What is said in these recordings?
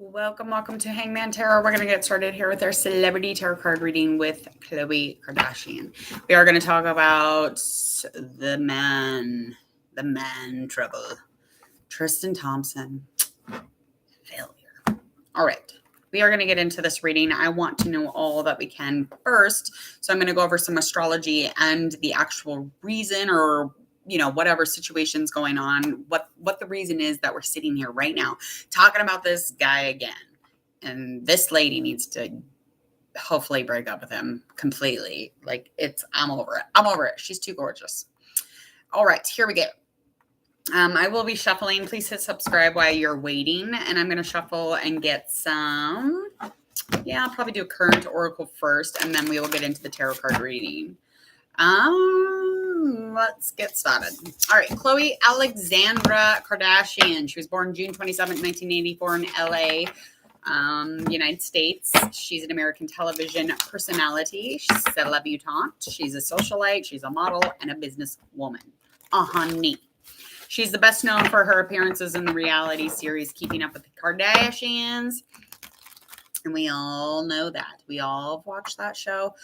Welcome to Hangman Tarot. We're going to get started here with our celebrity tarot card reading with KHLOE Kardashian. We are going to talk about the man trouble. Tristan Thompson, failure. All right. We are going to get into this reading. I want to know all that we can first. So I'm going to go over some astrology and the actual reason or whatever situation's going on, what the reason is that we're sitting here right now talking about this guy again. And this lady needs to hopefully break up with him completely. I'm over it. She's too gorgeous. All right, here we go. I will be shuffling. Please hit subscribe while you're waiting. And I'm going to shuffle and get some. I'll probably do a current oracle first, and then we will get into the tarot card reading. Let's get started. All right, KHLOE Alexandra Kardashian. She was born June 27th, 1984 in LA, United States. She's an American television personality. She's a celebutante. She's a socialite. She's a model and a businesswoman. Honey. She's the best known for her appearances in the reality series Keeping Up with the Kardashians. And we all know that. We all watched that show.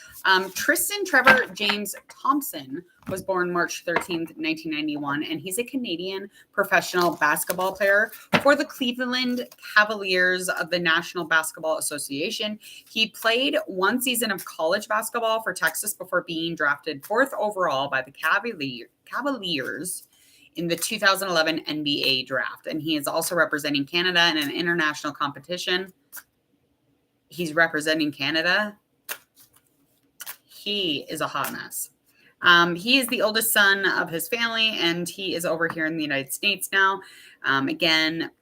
Tristan Trevor James Thompson was born March 13th, 1991, and he's a Canadian professional basketball player for the Cleveland Cavaliers of the National Basketball Association. He played one season of college basketball for Texas before being drafted 4th overall by the Cavaliers in the 2011 NBA draft. And he is also representing Canada in an international competition. He's representing Canada. He is a hot mess. He is the oldest son of his family, and he is over here in the United States now. Again,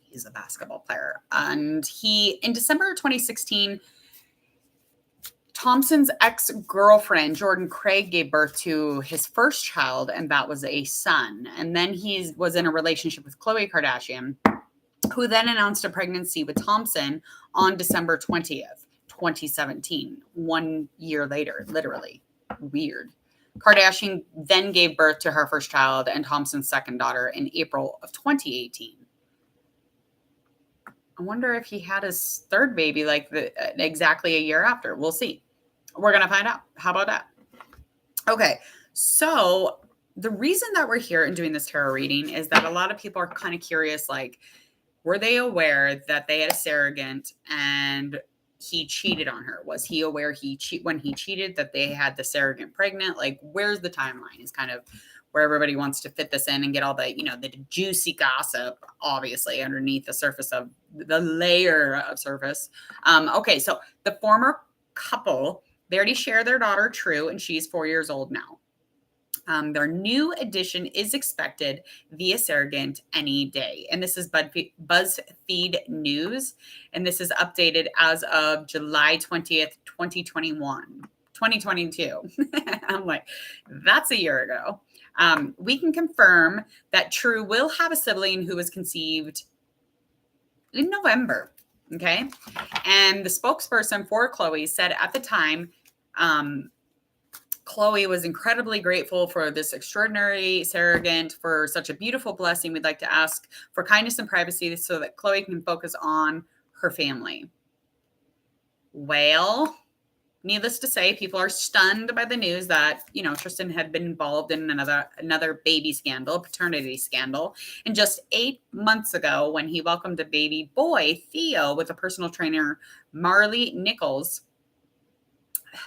he's a basketball player. And in December 2016, Thompson's ex-girlfriend, Jordan Craig, gave birth to his first child, and that was a son. And then he was in a relationship with KHLOE Kardashian, who then announced a pregnancy with Thompson on December 20th, 2017, 1 year later, literally. Weird. Kardashian then gave birth to her first child and Thompson's second daughter in April of 2018. I wonder if he had his third baby exactly a year after. We'll see. We're going to find out. How about that? Okay, so the reason that we're here and doing this tarot reading is that a lot of people are kind of curious, were they aware that they had a surrogate and he cheated on her? Was he aware when he cheated that they had the surrogate pregnant? Where's the timeline is kind of where everybody wants to fit this in and get all the, the juicy gossip, obviously, underneath the surface of the layer of surface. Okay, so the former couple, they already share their daughter, True, and she's 4 years old now. Their new addition is expected via surrogate any day. And this is BuzzFeed News. And this is updated as of July 20th, 2022. I'm like, that's a year ago. We can confirm that True will have a sibling who was conceived in November. Okay. And the spokesperson for KHLOE said at the time, KHLOE was incredibly grateful for this extraordinary surrogate, for such a beautiful blessing. We'd like to ask for kindness and privacy so that KHLOE can focus on her family. Well, needless to say, people are stunned by the news that, Tristan had been involved in another baby scandal, paternity scandal. And just 8 months ago, when he welcomed a baby boy, Theo, with a personal trainer, Marley Nichols.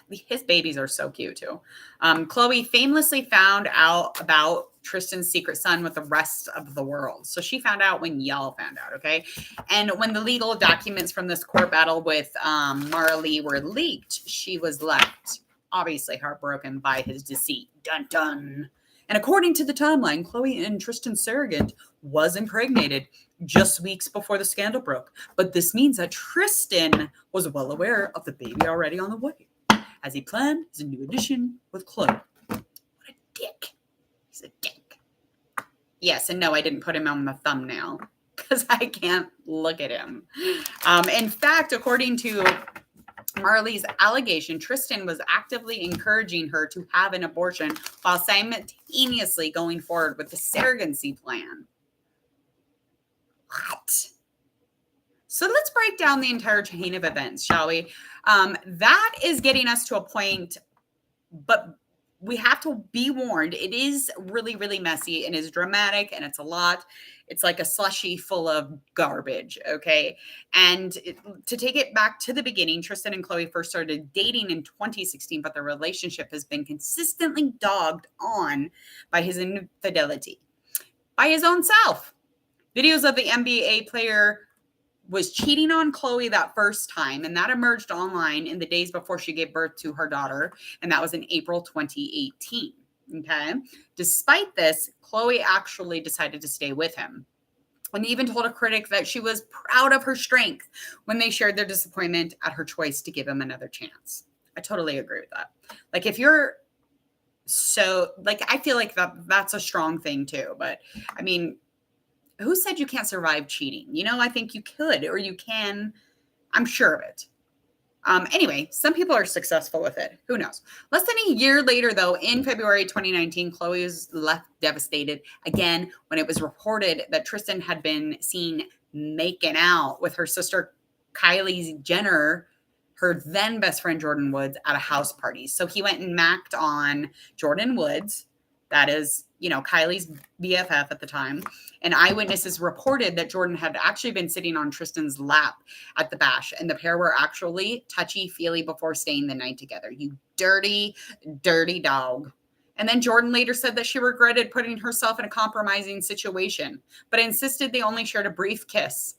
His babies are so cute too. KHLOE famously found out about Tristan's secret son with the rest of the world. So she found out when y'all found out, okay? And when the legal documents from this court battle with Marley were leaked, she was left obviously heartbroken by his deceit. Dun dun. And according to the timeline, KHLOE and Tristan's surrogate was impregnated just weeks before the scandal broke. But this means that Tristan was well aware of the baby already on the way, as he planned his new addition with KHLOE. What a dick. He's a dick. Yes, and no, I didn't put him on the thumbnail because I can't look at him. In fact, according to Marley's allegation, Tristan was actively encouraging her to have an abortion while simultaneously going forward with the surrogacy plan. What? So let's break down the entire chain of events, shall we? That is getting us to a point, but we have to be warned. It is really, really messy and is dramatic, and it's a lot. It's like a slushy full of garbage, okay? And to take it back to the beginning, Tristan and Khloe first started dating in 2016, but their relationship has been consistently dogged on by his infidelity, by his own self. Videos of the NBA player was cheating on Khloe that first time, and that emerged online in the days before she gave birth to her daughter, and that was in April 2018. Okay. Despite this, Khloe actually decided to stay with him, and even told a critic that she was proud of her strength when they shared their disappointment at her choice to give him another chance. I totally agree with that. Like, if you're I feel like that's a strong thing too. But I mean, who said you can't survive cheating? I think you could, or you can. I'm sure of it. Anyway, some people are successful with it. Who knows? Less than a year later, though, in February 2019, Khloe was left devastated again when it was reported that Tristan had been seen making out with her sister Kylie Jenner, her then best friend Jordan Woods, at a house party. So he went and macked on Jordan Woods. That is, Kylie's BFF at the time. And eyewitnesses reported that Jordan had actually been sitting on Tristan's lap at the bash, and the pair were actually touchy-feely before staying the night together. You dirty, dirty dog. And then Jordan later said that she regretted putting herself in a compromising situation, but insisted they only shared a brief kiss.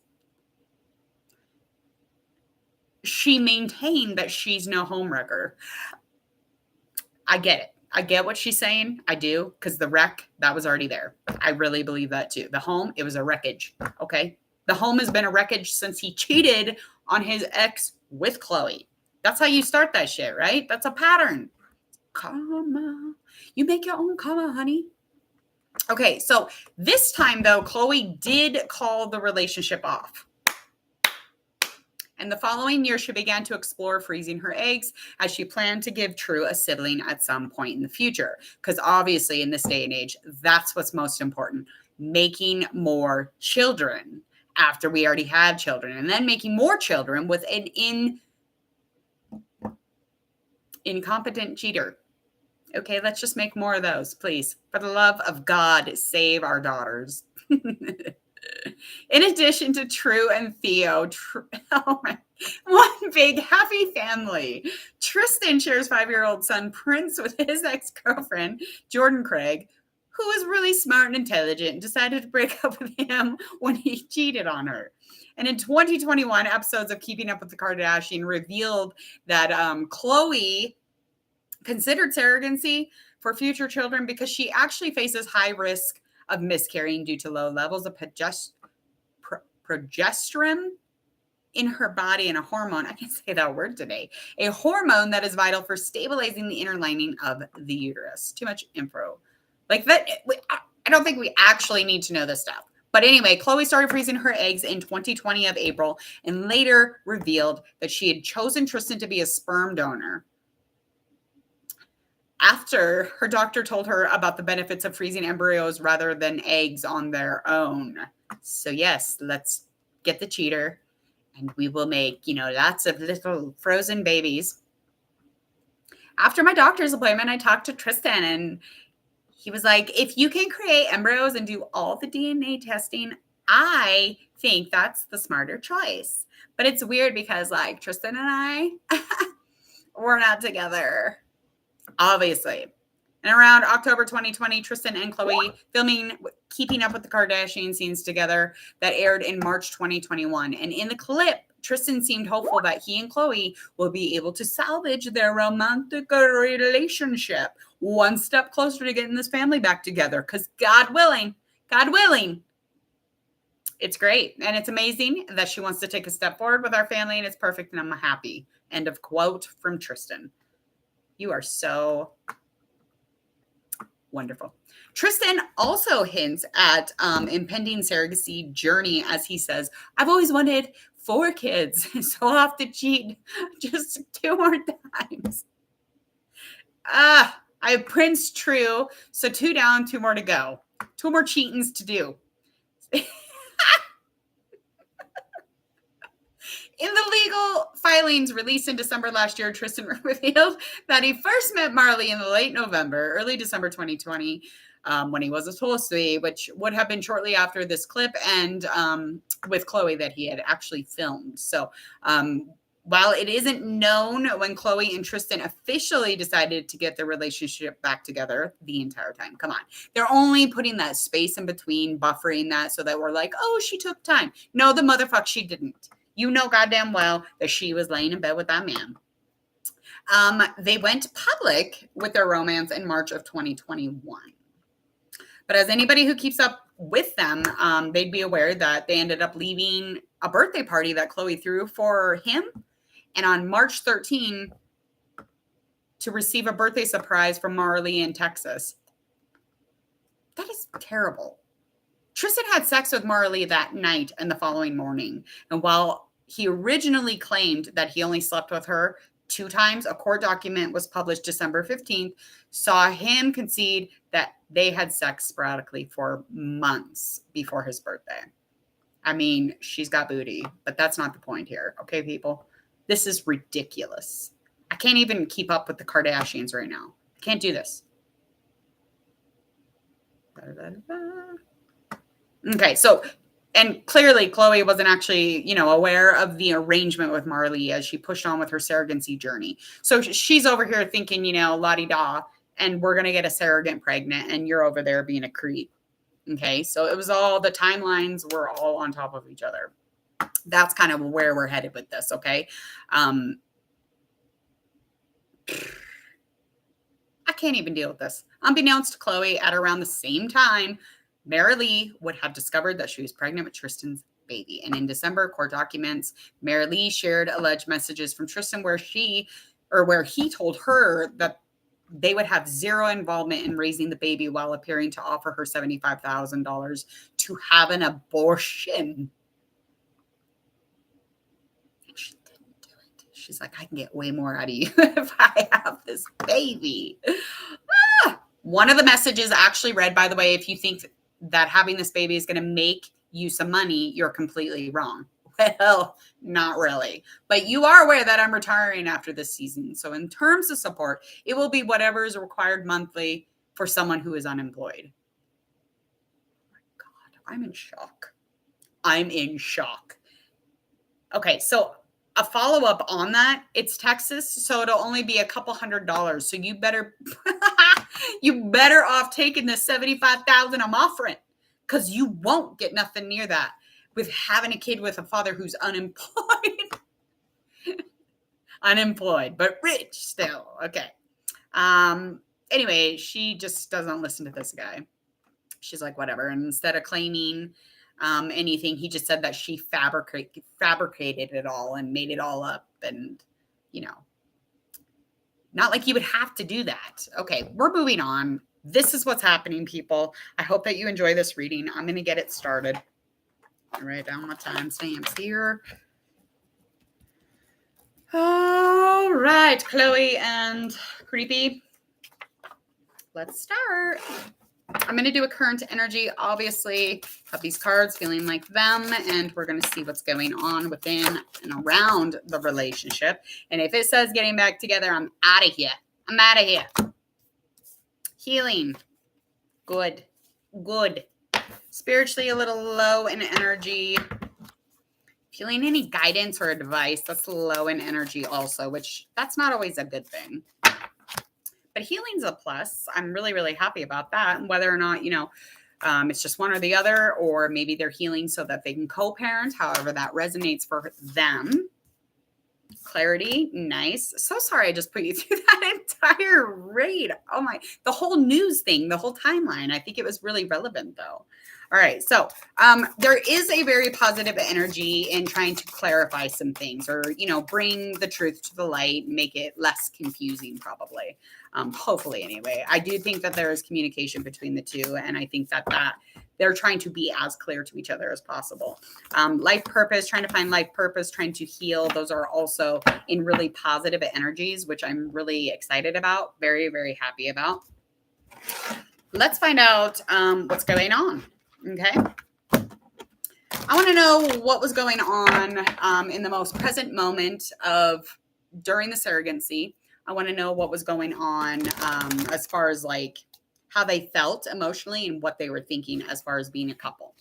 She maintained that she's no homewrecker. I get it. I get what she's saying. I do, because the wreck, that was already there. I really believe that too. The home, it was a wreckage. Okay. The home has been a wreckage since he cheated on his ex with Khloe. That's how you start that shit, right? That's a pattern. Karma. You make your own karma, honey. Okay. So this time, though, Khloe did call the relationship off. And the following year, she began to explore freezing her eggs, as she planned to give True a sibling at some point in the future. Because obviously, in this day and age, that's what's most important. Making more children after we already have children, and then making more children with an incompetent cheater. Okay, let's just make more of those, please. For the love of God, save our daughters. In addition to True and Theo, one big happy family. Tristan shares 5-year-old son Prince with his ex-girlfriend, Jordan Craig, who was really smart and intelligent and decided to break up with him when he cheated on her. And in 2021, episodes of Keeping Up with the Kardashians revealed that Khloe considered surrogacy for future children because she actually faces high risk of miscarrying due to low levels of progesterone in her body, and a hormone, I can't say that word today, a hormone that is vital for stabilizing the inner lining of the uterus. Too much info. Like that, I don't think we actually need to know this stuff. But anyway, Khloe started freezing her eggs in 2020 of April, and later revealed that she had chosen Tristan to be a sperm donor after her doctor told her about the benefits of freezing embryos rather than eggs on their own. So yes, let's get the cheater, and we will make, lots of little frozen babies. After my doctor's appointment, I talked to Tristan, and he was like, if you can create embryos and do all the DNA testing, I think that's the smarter choice. But it's weird because, Tristan and I, we're not together, obviously. And around October 2020, Tristan and Khloe filming Keeping Up with the Kardashian scenes together that aired in March 2021. And in the clip, Tristan seemed hopeful that he and Khloe will be able to salvage their romantic relationship one step closer to getting this family back together. Because God willing, it's great. And it's amazing that she wants to take a step forward with our family, and it's perfect, and I'm happy. End of quote from Tristan. You are so wonderful. Tristan also hints at impending surrogacy journey, as he says, I've always wanted 4 kids, so I'll have to cheat just 2 more times. I have Prince True, so 2 down, 2 more to go. 2 more cheatings to do. In the legal filings released in December last year, Tristan revealed that he first met Marley in the late November, early December 2020, when he wasn't supposed to be, which would have been shortly after this clip, and with KHLOE that he had actually filmed. So while it isn't known when KHLOE and Tristan officially decided to get their relationship back together the entire time. Come on. They're only putting that space in between, buffering that so that we're like, oh, she took time. No, the motherfucker, she didn't. You know goddamn well that she was laying in bed with that man. They went public with their romance in March of 2021. But as anybody who keeps up with them, they'd be aware that they ended up leaving a birthday party that KHLOE threw for him. And on March 13, to receive a birthday surprise from Marley in Texas. That is terrible. Tristan had sex with Marley that night and the following morning. And while he originally claimed that he only slept with her 2 times, a court document was published December 15th, saw him concede that they had sex sporadically for months before his birthday. I mean, she's got booty, but that's not the point here. Okay, people? This is ridiculous. I can't even keep up with the Kardashians right now. I can't do this. Okay, so, and clearly KHLOE wasn't actually, aware of the arrangement with Marley as she pushed on with her surrogacy journey. So she's over here thinking, la-di-da, and we're going to get a surrogate pregnant, and you're over there being a creep. Okay, so it was all, the timelines were all on top of each other. That's kind of where we're headed with this, okay? I can't even deal with this. Unbeknownst to KHLOE, at around the same time, Mary Lee would have discovered that she was pregnant with Tristan's baby. And in December, court documents, Mary Lee shared alleged messages from Tristan where he told her that they would have zero involvement in raising the baby while appearing to offer her $75,000 to have an abortion. And she didn't do it. She's like, I can get way more out of you if I have this baby. One of the messages actually read, by the way, if you think that having this baby is going to make you some money, you're completely wrong. Well, not really. But you are aware that I'm retiring after this season. So in terms of support, it will be whatever is required monthly for someone who is unemployed. Oh my God, I'm in shock. I'm in shock. Okay, so a follow-up on that, it's Texas, so it'll only be a couple $100. So you better off taking the $75,000 I'm offering, because you won't get nothing near that with having a kid with a father who's unemployed. Unemployed, but rich still. Okay. Anyway, she just doesn't listen to this guy. She's like, whatever. And instead of claiming anything, he just said that she fabricated it all and made it all up. And, not like you would have to do that. Okay, we're moving on. This is what's happening, people. I hope that you enjoy this reading. I'm going to get it started. I'll write down my timestamps here. All right, KHLOE and Creepy. Let's start. I'm going to do a current energy, obviously, of these cards, feeling like them, and we're going to see what's going on within and around the relationship. And if it says getting back together, I'm out of here. I'm out of here. Healing. Good. Good. Spiritually a little low in energy. Feeling any guidance or advice, that's low in energy also, which that's not always a good thing. But healing's a plus. I'm really, really happy about that. And whether or not, it's just one or the other, or maybe they're healing so that they can co-parent, however that resonates for them. Clarity, nice. So sorry I just put you through that entire read. Oh my, the whole news thing, the whole timeline. I think it was really relevant though. All right, so there is a very positive energy in trying to clarify some things, or, bring the truth to the light, make it less confusing probably. Hopefully anyway. I do think that there is communication between the two, and I think that they're trying to be as clear to each other as possible. Life purpose, trying to find life purpose, trying to heal. Those are also in really positive energies, which I'm really excited about. Very, very happy about. Let's find out what's going on. Okay. I want to know what was going on in the most present moment of during the surrogacy. I want to know what was going on as far as like how they felt emotionally and what they were thinking as far as being a couple.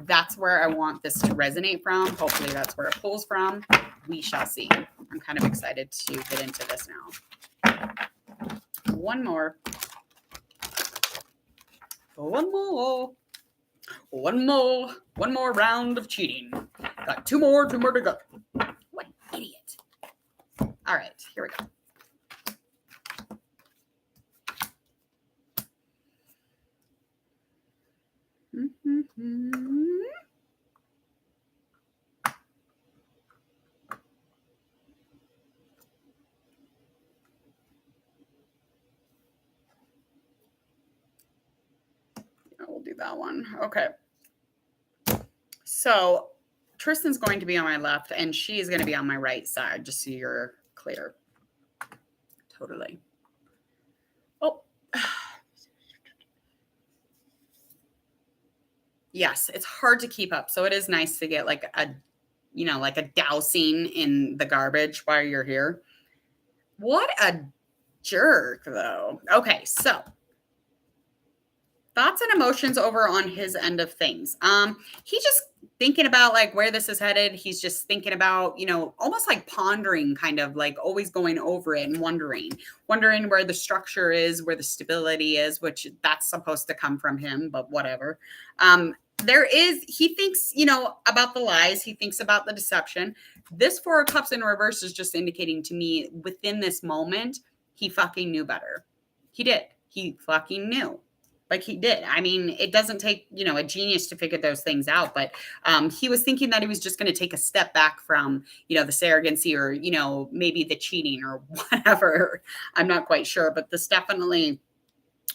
That's where I want this to resonate from. Hopefully that's where it pulls from. We shall see. I'm kind of excited to get into this now. One more round of cheating. Got two more to go. What an idiot. All right, here we go. We'll do that one. Okay. So Tristan's going to be on my left and she's going to be on my right side, just so you're clear. Totally. Oh. Yes, it's hard to keep up. So it is nice to get like a, like a dousing in the garbage while you're here. What a jerk, though. Okay, so thoughts and emotions over on his end of things. He's just thinking about like where this is headed. He's just thinking about, almost like pondering, kind of like always going over it and wondering where the structure is, where the stability is, which that's supposed to come from him, but whatever. He thinks, about the lies. He thinks about the deception. This Four of Cups in reverse is just indicating to me within this moment, he fucking knew better. He did. He fucking knew. Like he did. I mean, it doesn't take, a genius to figure those things out. But he was thinking that he was just going to take a step back from, the surrogacy or, maybe the cheating or whatever. I'm not quite sure. But this definitely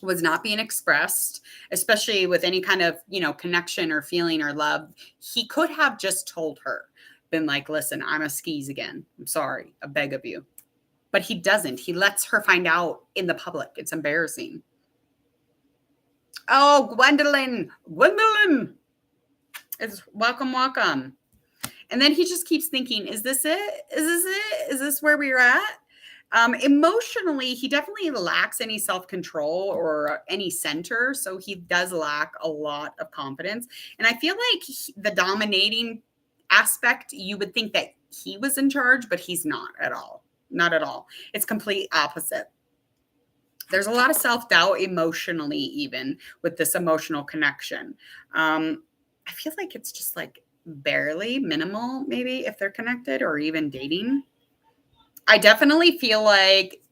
was not being expressed, especially with any kind of, connection or feeling or love. He could have just told her, been like, listen, I'm a skis again. I'm sorry. I beg of you. But he doesn't. He lets her find out in the public. It's embarrassing. Oh, Gwendolyn. It's welcome. And then he just keeps thinking, is this it? Is this where we're at? Emotionally, he definitely lacks any self-control or any center. So he does lack a lot of confidence. And I feel like the dominating aspect, you would think that he was in charge, but he's not at all. Not at all. It's complete opposite. There's a lot of self-doubt emotionally, even with this emotional connection. I feel like it's just like barely minimal, maybe if they're connected or even dating. I definitely feel like,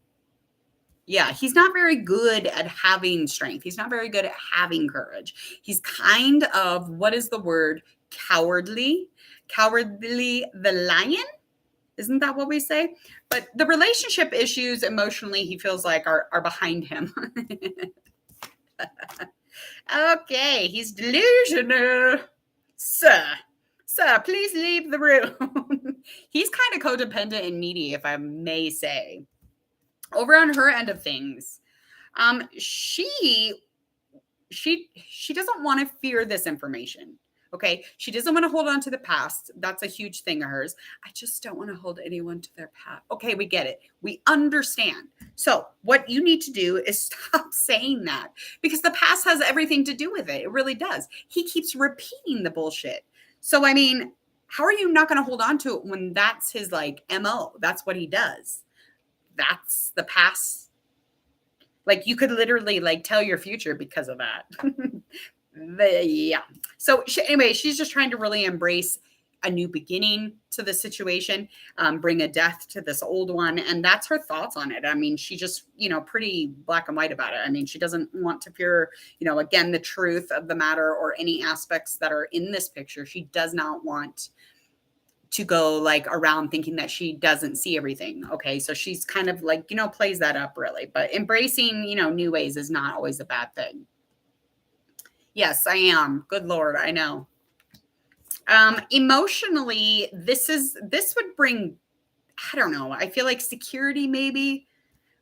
yeah, he's not very good at having strength. He's not very good at having courage. He's kind of, what is the word? Cowardly the lion. Isn't that what we say? But the relationship issues emotionally, he feels like are behind him. Okay, he's delusional. Sir, please leave the room. He's kind of codependent and needy, if I may say. Over on her end of things, she doesn't want to fear this information. Okay. She doesn't want to hold on to the past. That's a huge thing of hers. I just don't want to hold anyone to their past. Okay. We get it. We understand. So what you need to do is stop saying that, because the past has everything to do with it. It really does. He keeps repeating the bullshit. So, I mean, how are you not going to hold on to it when that's his like MO? That's what he does. That's the past. Like you could literally like tell your future because of that. Yeah. So anyway, she's just trying to really embrace a new beginning to the situation, bring a death to this old one. And that's her thoughts on it. I mean, she just, pretty black and white about it. I mean, she doesn't want to fear, again, the truth of the matter or any aspects that are in this picture. She does not want to go like around thinking that she doesn't see everything. Okay. So she's kind of like, plays that up really, but embracing, new ways is not always a bad thing. Yes, I am. Good Lord. I know. Emotionally, this would bring, I don't know. I feel like security maybe,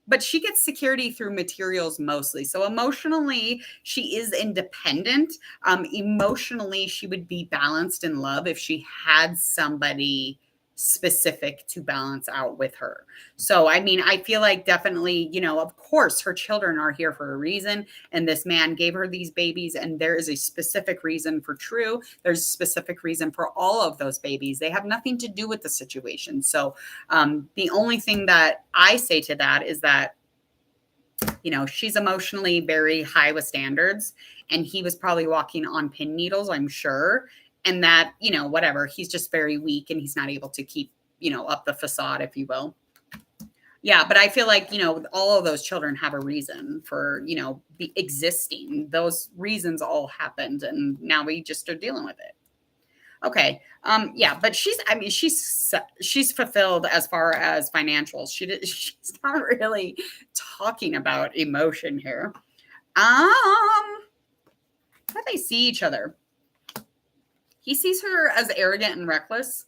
but she gets security through materials mostly. So emotionally, she is independent. Emotionally, she would be balanced in love if she had somebody specific to balance out with her. So, I mean, I feel like definitely, of course, her children are here for a reason. And this man gave her these babies, and there is a specific reason for True. There's a specific reason for all of those babies. They have nothing to do with the situation. So, the only thing that I say to that is that, she's emotionally very high with standards, and he was probably walking on pin needles, I'm sure. And that, whatever, he's just very weak and he's not able to keep, up the facade, if you will. Yeah, but I feel like, all of those children have a reason for, existing. Those reasons all happened, and now we just are dealing with it. Okay. Yeah, but she's fulfilled as far as financials. She's not really talking about emotion here. How do they see each other? He sees her as arrogant and reckless.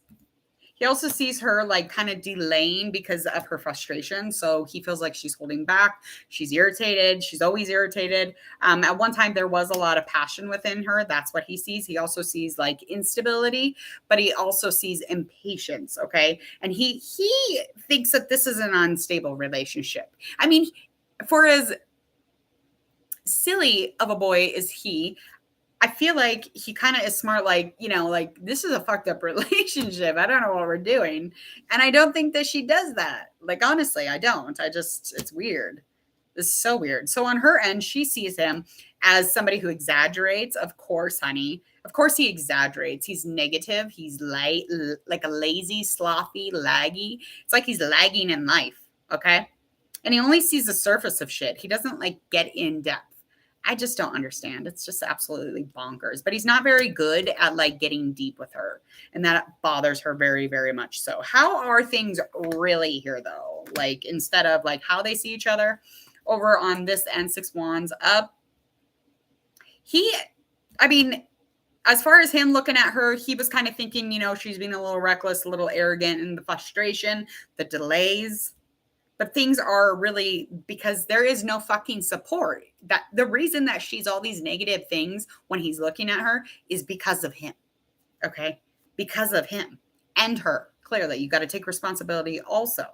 He also sees her like kind of delaying because of her frustration. So he feels like she's holding back. She's irritated. She's always irritated. At one time, there was a lot of passion within her. That's what he sees. He also sees like instability, but he also sees impatience. Okay. And he thinks that this is an unstable relationship. I mean, for as silly of a boy as he, I feel like he kind of is smart, like, like this is a fucked up relationship. I don't know what we're doing. And I don't think that she does that. Like, honestly, I don't. It's weird. It's so weird. So on her end, she sees him as somebody who exaggerates. Of course, honey. Of course he exaggerates. He's negative. He's like a lazy, sloppy, laggy. It's like he's lagging in life. Okay. And he only sees the surface of shit. He doesn't like get in depth. I just don't understand. It's just absolutely bonkers. But he's not very good at like getting deep with her. And that bothers her very, very much so. How are things really here though? Like instead of like how they see each other over on this end, Six Wands up. As far as him looking at her, he was kind of thinking, she's being a little reckless, a little arrogant, and the frustration, the delays. But things are really because there is no fucking support. That the reason that she's all these negative things when he's looking at her is because of him. Okay? Because of him and her. Clearly, you got to take responsibility also.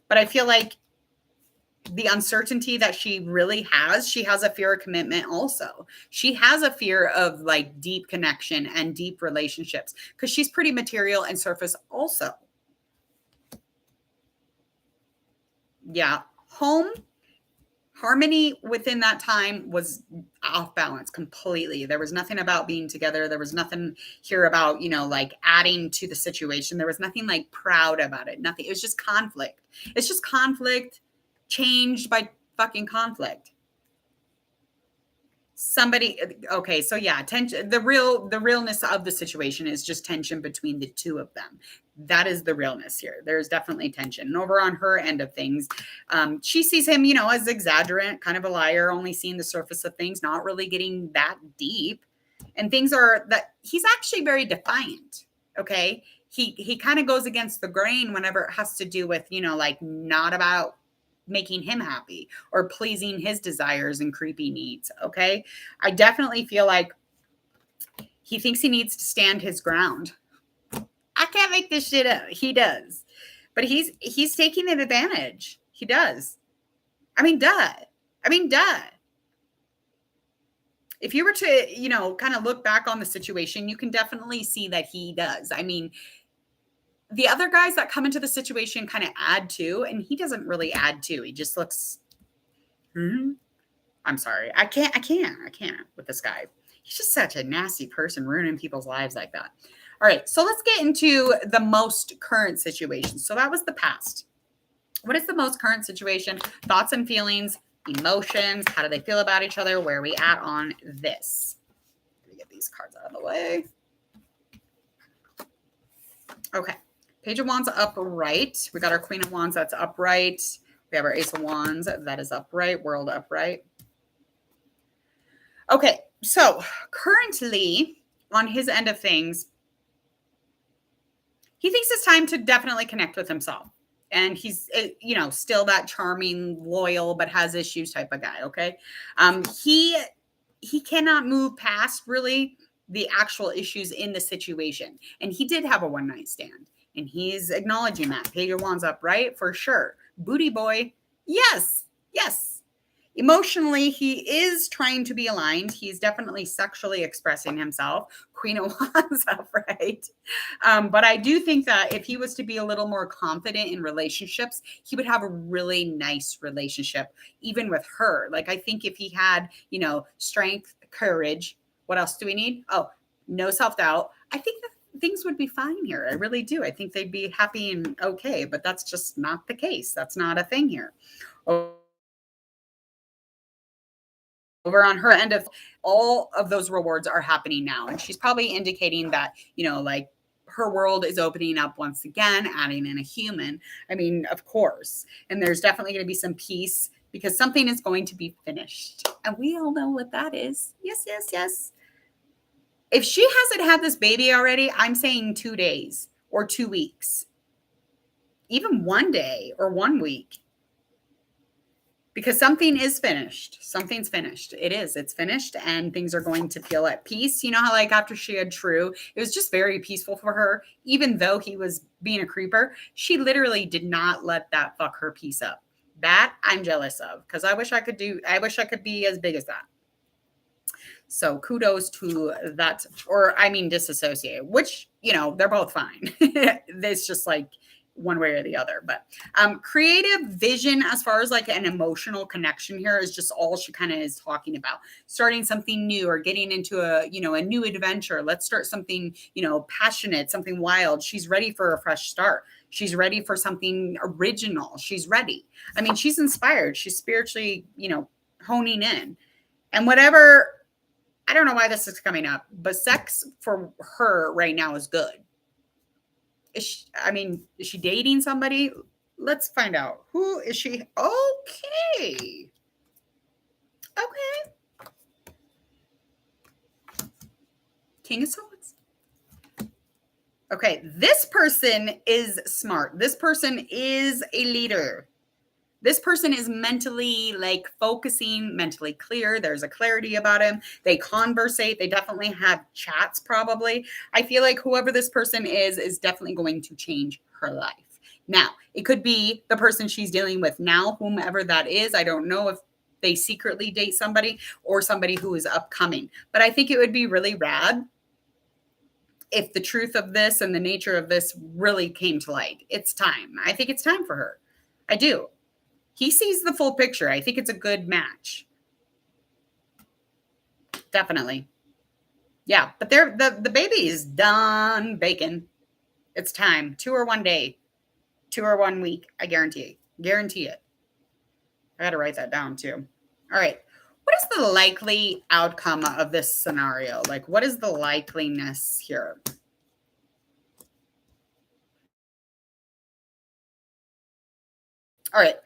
But I feel like the uncertainty that she has a fear of commitment also. She has a fear of like deep connection and deep relationships because she's pretty material and surface also. Yeah. Home harmony within that time was off balance completely. There was nothing about being together. There was nothing here about, like adding to the situation. There was nothing like proud about it. Nothing. It was just conflict. It's just conflict changed by fucking conflict. Okay, so yeah, tension. The realness of the situation is just tension between the two of them. That is the realness here. There's definitely tension. And over on her end of things, she sees him, as exaggerant, kind of a liar, only seeing the surface of things, not really getting that deep. And things are that he's actually very defiant. Okay, he kind of goes against the grain whenever it has to do with, like not about making him happy or pleasing his desires and creepy needs. Okay. I definitely feel like he thinks he needs to stand his ground. I can't make this shit up. He does, but he's taking an advantage. He does. I mean, duh. If you were to, kind of look back on the situation, you can definitely see that he does. I mean, the other guys that come into the situation kind of add to, and he doesn't really add to. He just looks, I'm sorry. I can't with this guy. He's just such a nasty person ruining people's lives like that. All right. So let's get into the most current situation. So that was the past. What is the most current situation? Thoughts and feelings, emotions. How do they feel about each other? Where are we at on this? Let me get these cards out of the way. Okay. Page of Wands upright. We got our Queen of Wands that's upright. We have our Ace of Wands that is upright. World upright. Okay, so currently on his end of things, he thinks it's time to definitely connect with himself. And he's, still that charming, loyal, but has issues type of guy. Okay. He cannot move past really the actual issues in the situation. And he did have a one night stand, and he's acknowledging that. Page of Wands up, right? For sure. Booty boy. Yes. Yes. Emotionally, he is trying to be aligned. He's definitely sexually expressing himself. Queen of Wands up, right? But I do think that if he was to be a little more confident in relationships, he would have a really nice relationship, even with her. Like, I think if he had, strength, courage, what else do we need? Oh, no self-doubt. I think that things would be fine here. I really do. I think they'd be happy and okay, but that's just not the case. That's not a thing here. Over on her end of all of those rewards are happening now. And she's probably indicating that, like her world is opening up once again, adding in a human. I mean, of course. And there's definitely going to be some peace because something is going to be finished. And we all know what that is. Yes, yes, yes. If she hasn't had this baby already, I'm saying 2 days or 2 weeks, even 1 day or 1 week. Because something is finished. Something's finished. It is. It's finished, and things are going to feel at peace. You know how, like, after she had True, it was just very peaceful for her. Even though he was being a creeper, she literally did not let that fuck her peace up. That I'm jealous of, because I wish I could be as big as that. So kudos to that, or I mean disassociate, which, they're both fine. It's just like one way or the other. But creative vision as far as like an emotional connection here is just all she kind of is talking about. Starting something new or getting into a new adventure. Let's start something, passionate, something wild. She's ready for a fresh start. She's ready for something original. She's ready. I mean, she's inspired. She's spiritually, honing in. And whatever, I don't know why this is coming up, but sex for her right now is good. Is she dating somebody? Let's find out. Who is she? Okay. King of Swords. Okay. This person is smart. This person is a leader. This person is mentally focusing, mentally clear. There's a clarity about him. They conversate. They definitely have chats probably. I feel like whoever this person is definitely going to change her life. Now, it could be the person she's dealing with now, whomever that is. I don't know if they secretly date somebody or somebody who is upcoming. But I think it would be really rad if the truth of this and the nature of this really came to light. It's time. I think it's time for her. I do. He sees the full picture. I think it's a good match. Definitely. Yeah, but the baby is done baking. It's time. 2 or 1 day. 2 or 1 week. I guarantee it. I got to write that down too. All right. What is the likely outcome of this scenario? Like, what is the likeliness here? All right.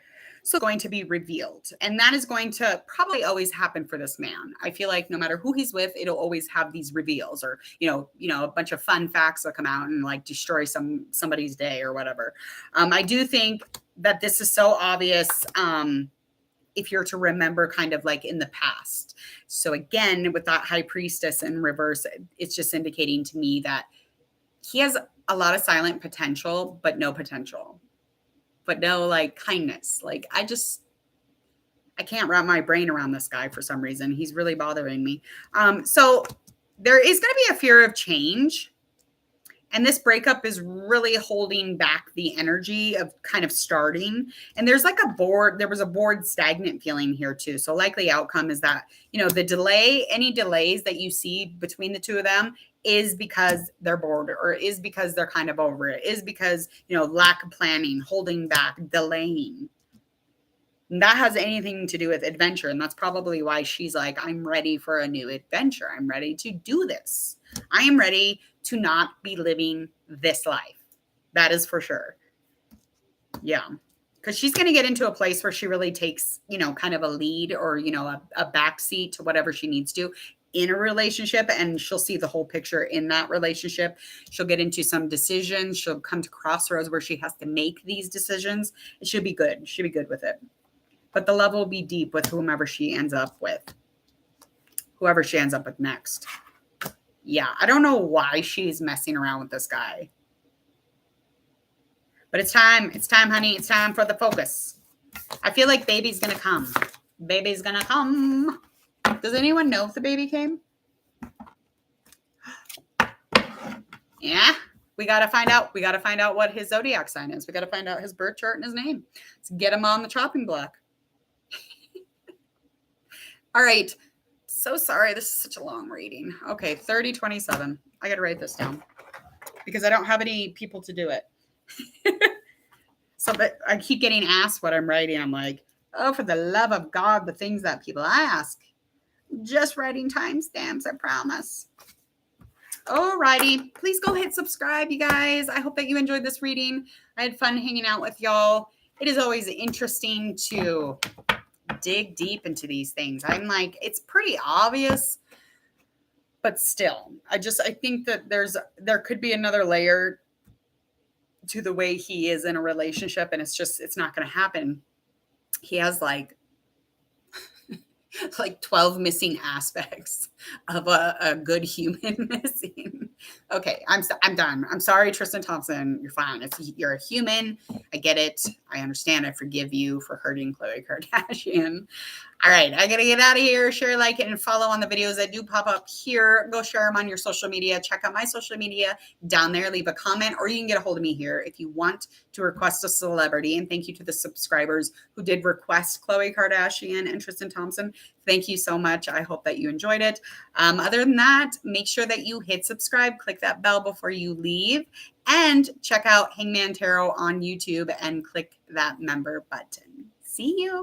So going to be revealed. And that is going to probably always happen for this man. I feel like no matter who he's with, it'll always have these reveals or, a bunch of fun facts that come out and like destroy somebody's day or whatever. I do think that this is so obvious if you're to remember kind of like in the past. So again, with that high priestess in reverse, it's just indicating to me that he has a lot of silent potential, but no potential. But no kindness. I can't wrap my brain around this guy for some reason. He's really bothering me. So there is going to be a fear of change. And this breakup is really holding back the energy of kind of starting. And there's there was a bored, stagnant feeling here too. So likely outcome is that, any delays that you see between the two of them is because they're bored or is because they're kind of over it, is because, lack of planning, holding back, delaying. And that has anything to do with adventure. And that's probably why she's like, I'm ready for a new adventure. I'm ready to do this. I am ready to not be living this life. That is for sure. Yeah. Because she's going to get into a place where she really takes, kind of a lead or, a backseat to whatever she needs to in a relationship, and she'll see the whole picture in that relationship. She'll get into some decisions. She'll come to crossroads where she has to make these decisions. It should be good. She'll be good with it. But the love will be deep with whomever she ends up with. Whoever she ends up with next. Yeah, I don't know why she's messing around with this guy. But it's time. It's time, honey. It's time for the focus. I feel like baby's going to come. Baby's going to come. Does anyone know if the baby came? Yeah. We got to find out. We got to find out what his zodiac sign is. We got to find out his birth chart and his name. Let's get him on the chopping block. All right. So sorry. This is such a long reading. Okay. 3027. I got to write this down because I don't have any people to do it. So but I keep getting asked what I'm writing. I'm like, oh, for the love of God, the things that people ask. Just writing timestamps, I promise. Alrighty. Please go hit subscribe, you guys. I hope that you enjoyed this reading. I had fun hanging out with y'all. It is always interesting to dig deep into these things. I'm like, it's pretty obvious, but still, I think that there could be another layer to the way he is in a relationship, and it's not going to happen. He has like 12 missing aspects of a good human missing. Okay, I'm done. I'm sorry, Tristan Thompson. You're fine. You're a human. I get it. I understand. I forgive you for hurting Khloe Kardashian. All right, I got to get out of here. Share, like, and follow on the videos that do pop up here. Go share them on your social media. Check out my social media down there. Leave a comment, or you can get a hold of me here if you want to request a celebrity. And thank you to the subscribers who did request Khloe Kardashian and Tristan Thompson. Thank you so much. I hope that you enjoyed it. Other than that, make sure that you hit subscribe, click that bell before you leave, and check out Hangman Tarot on YouTube and click that member button. See you.